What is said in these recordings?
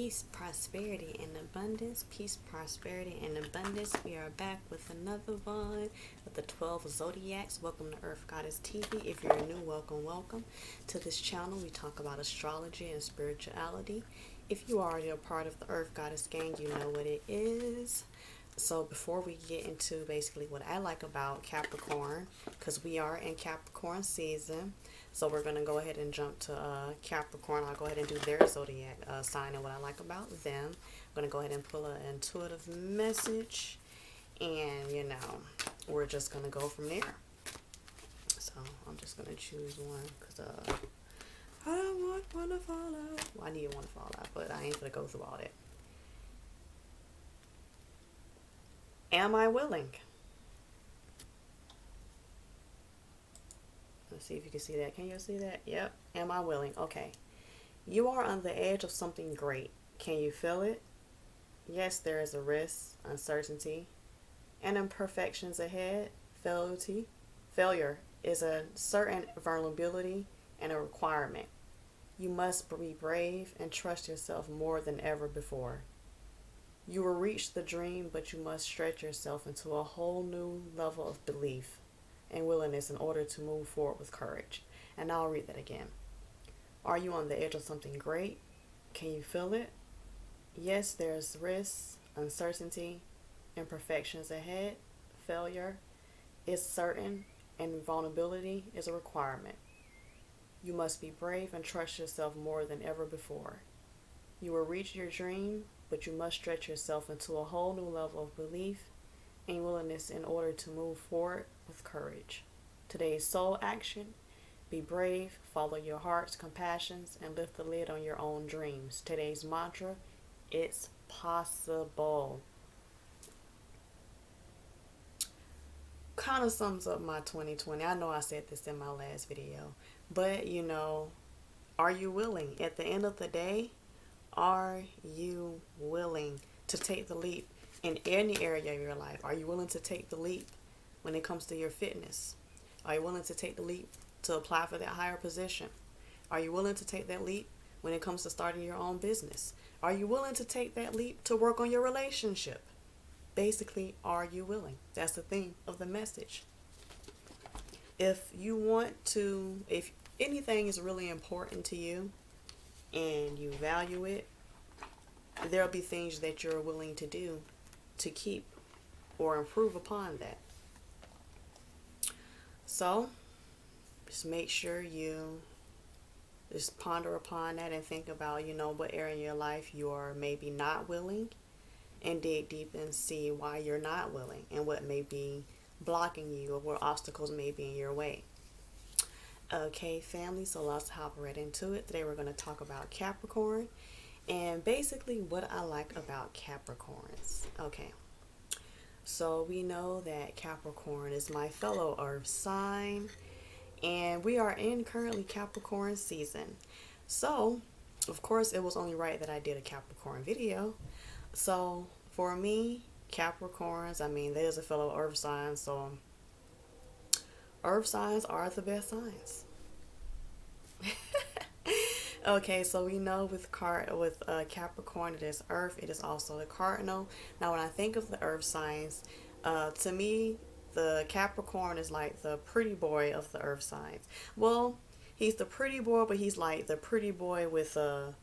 Peace, prosperity, and abundance. Peace, prosperity, and abundance. We are back with another one with the 12 zodiacs. Welcome to Earth Goddess TV. If you're new, welcome to this channel. We talk about astrology and spirituality. If you are already a part of the Earth Goddess gang, you know what it is. So before we get into basically what I like about Capricorn, because we are in Capricorn season, so we're going to go ahead and jump to Capricorn. I'll go ahead and do their zodiac sign and what I like about them. I'm going to go ahead and pull an intuitive message, and we're just going to go from there. So I'm just going to choose one because I don't want one to fall out. Well, I need one to fall out, but I ain't going to go through all that. Am I willing? Let's see if you can see that. Can you see that? Yep. Am I willing? Okay. You are on the edge of something great. Can you feel it? Yes, there is a risk, uncertainty, and imperfections ahead. Failure is a certain vulnerability and a requirement. You must be brave and trust yourself more than ever before. You will reach the dream, but you must stretch yourself into a whole new level of belief and willingness in order to move forward with courage. And I'll read that again. Are you on the edge of something great? Can you feel it? Yes, there's risk, uncertainty, imperfections ahead. Failure is certain, and vulnerability is a requirement. You must be brave and trust yourself more than ever before. You will reach your dream, but you must stretch yourself into a whole new level of belief and willingness in order to move forward with courage. Today's soul action: be brave, follow your heart's compassions, and lift the lid on your own dreams. Today's mantra: it's possible. Kind of sums up my 2020. I know I said this in my last video, but are you willing? At the end of the day, are you willing to take the leap in any area of your life? Are you willing to take the leap when it comes to your fitness? Are you willing to take the leap to apply for that higher position? Are you willing to take that leap when it comes to starting your own business? Are you willing to take that leap to work on your relationship? Basically, are you willing? That's the theme of the message. If anything is really important to you and you value it, there'll be things that you're willing to do to keep or improve upon that. So just make sure you just ponder upon that and think about, what area in your life you're maybe not willing, and dig deep and see why you're not willing and what may be blocking you or what obstacles may be in your way. Okay, family, so let's hop right into it. Today we're going to talk about Capricorn and basically what I like about Capricorns. Okay, so we know that Capricorn is my fellow earth sign, and we are in currently Capricorn season. So, of course, it was only right that I did a Capricorn video. So, for me, Capricorns, there's a fellow earth sign, so earth signs are the best signs. Okay, so we know with Capricorn, it is earth. It is also the cardinal. Now, when I think of the earth signs, to me, the Capricorn is like the pretty boy of the earth signs. Well, he's the pretty boy, but he's like the pretty boy with a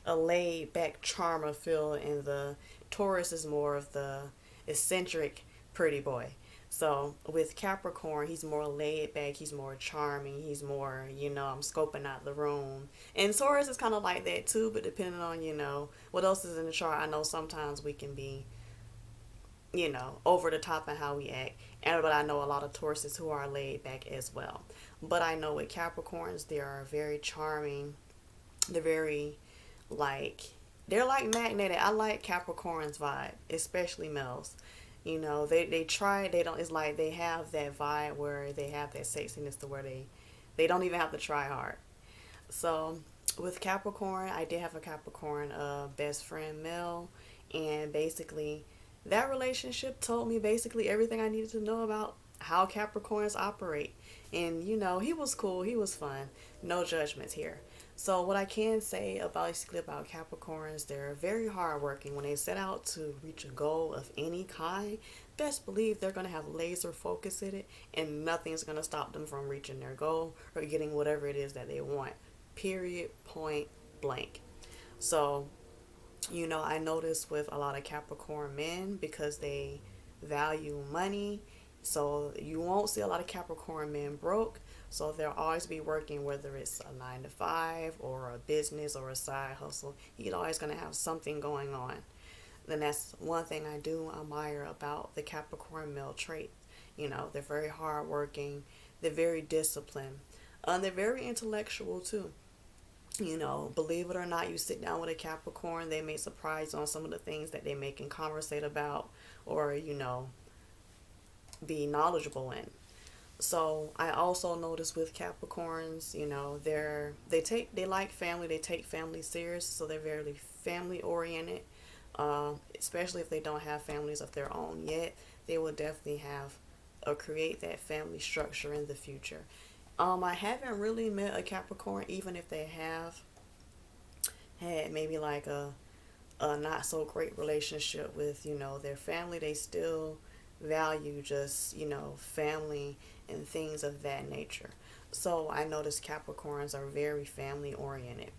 laid back charmer feel, and the Taurus is more of the eccentric pretty boy. So with Capricorn, he's more laid back, he's more charming, he's more, I'm scoping out the room. And Taurus is kind of like that too, but depending on, what else is in the chart, I know sometimes we can be, over the top in how we act. But I know a lot of Tauruses who are laid back as well. But I know with Capricorns, they are very charming. They're very, they're like magnetic. I like Capricorn's vibe, especially males. It's like they have that vibe where they have that sexiness to where they don't even have to try hard. So with Capricorn, I did have a Capricorn best friend, Mel, and basically that relationship told me basically everything I needed to know about how Capricorns operate. And he was cool, he was fun, no judgments here. So what I can say about basically about Capricorns, they're very hardworking. When they set out to reach a goal of any kind, best believe they're gonna have laser focus in it, and nothing's gonna stop them from reaching their goal or getting whatever it is that they want. Period. Point blank. So, I notice with a lot of Capricorn men because they value money. So you won't see a lot of Capricorn men broke. So they'll always be working, whether it's a 9 to 5 or a business or a side hustle. You're always going to have something going on. Then that's one thing I do admire about the Capricorn male trait. They're very hardworking. They're very disciplined. They're very intellectual too. Believe it or not, you sit down with a Capricorn, they may surprise you on some of the things that they may can conversate about or, be knowledgeable in. So I also notice with Capricorns, they like family, they take family serious, so they're very family oriented. Especially if they don't have families of their own yet, they will definitely have or create that family structure in the future. I haven't really met a Capricorn, even if they have had maybe like a not so great relationship with, their family. They still value just, family and things of that nature. So I notice Capricorns are very family oriented.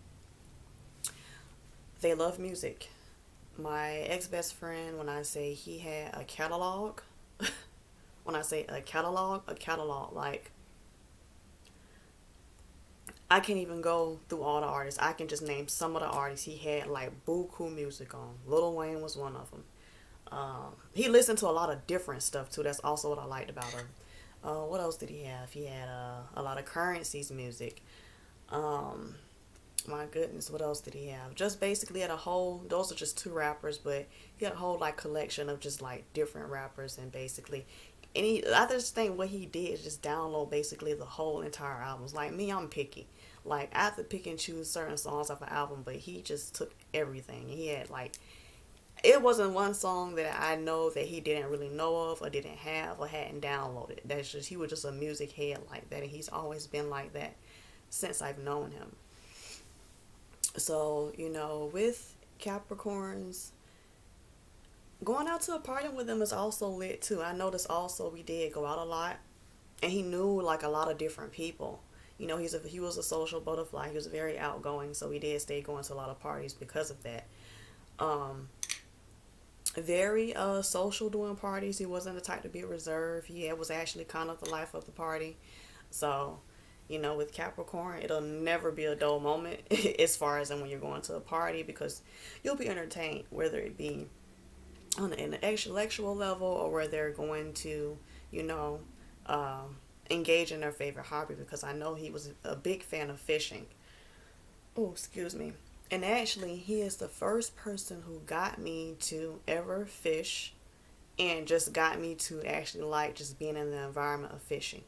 They love music. My ex best friend, when I say he had a catalog, when I say a catalog, like I can't even go through all the artists. I can just name some of the artists. He had like buku music on. Lil Wayne was one of them. He listened to a lot of different stuff too. That's also what I liked about him. What else did he have? He had a lot of Currency's music. My goodness, what else did he have? Just basically had a whole. Those are just two rappers, but he had a whole like collection of just like different rappers and basically. I just think what he did is just download basically the whole entire albums. Like me, I'm picky. Like I have to pick and choose certain songs off an album, but he just took everything. He had like it wasn't one song that I know that he didn't really know of or didn't have or hadn't downloaded. That's just he was just a music head like that, and he's always been like that since I've known him. So with Capricorns, going out to a party with him is also lit too. I noticed also we did go out a lot, and he knew like a lot of different people. He was a social butterfly. He was very outgoing, so we did stay going to a lot of parties because of that. Um, Very social doing parties. He wasn't the type to be reserved. He was actually kind of the life of the party. So, with Capricorn, it'll never be a dull moment as far as when you're going to a party because you'll be entertained, whether it be on an intellectual level or where they're going to, you know, engage in their favorite hobby because I know he was a big fan of fishing. Oh, excuse me. And actually, he is the first person who got me to ever fish and just got me to actually like just being in the environment of fishing.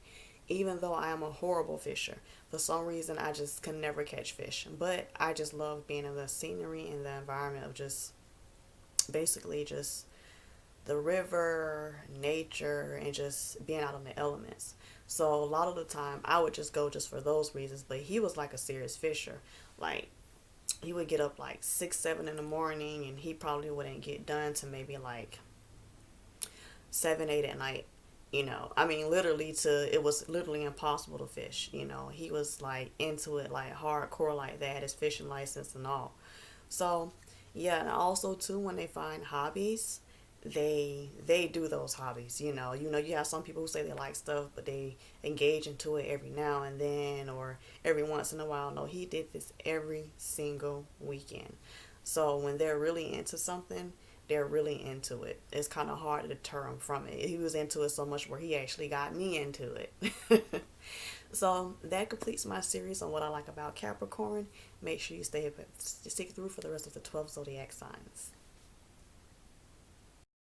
Even though I am a horrible fisher, for some reason I just can never catch fish. But I just love being in the scenery and the environment of just basically just the river, nature, and just being out in the elements. So a lot of the time I would just go just for those reasons. But he was like a serious fisher. Like he would get up like 6, 7 in the morning, and he probably wouldn't get done to maybe like 7, 8 at night. I mean, it was literally impossible to fish. He was like into it, like hardcore like that, his fishing license and all. So, yeah, and also too, when they find hobbies, they do those hobbies. You have some people who say they like stuff, but they engage into it every now and then or every once in a while. No, he did this every single weekend. So when they're really into something, they're really into it. It's kind of hard to deter him from it. He was into it so much where he actually got me into it. So that completes my series on what I like about Capricorn. Make sure you stick through for the rest of the 12 zodiac signs.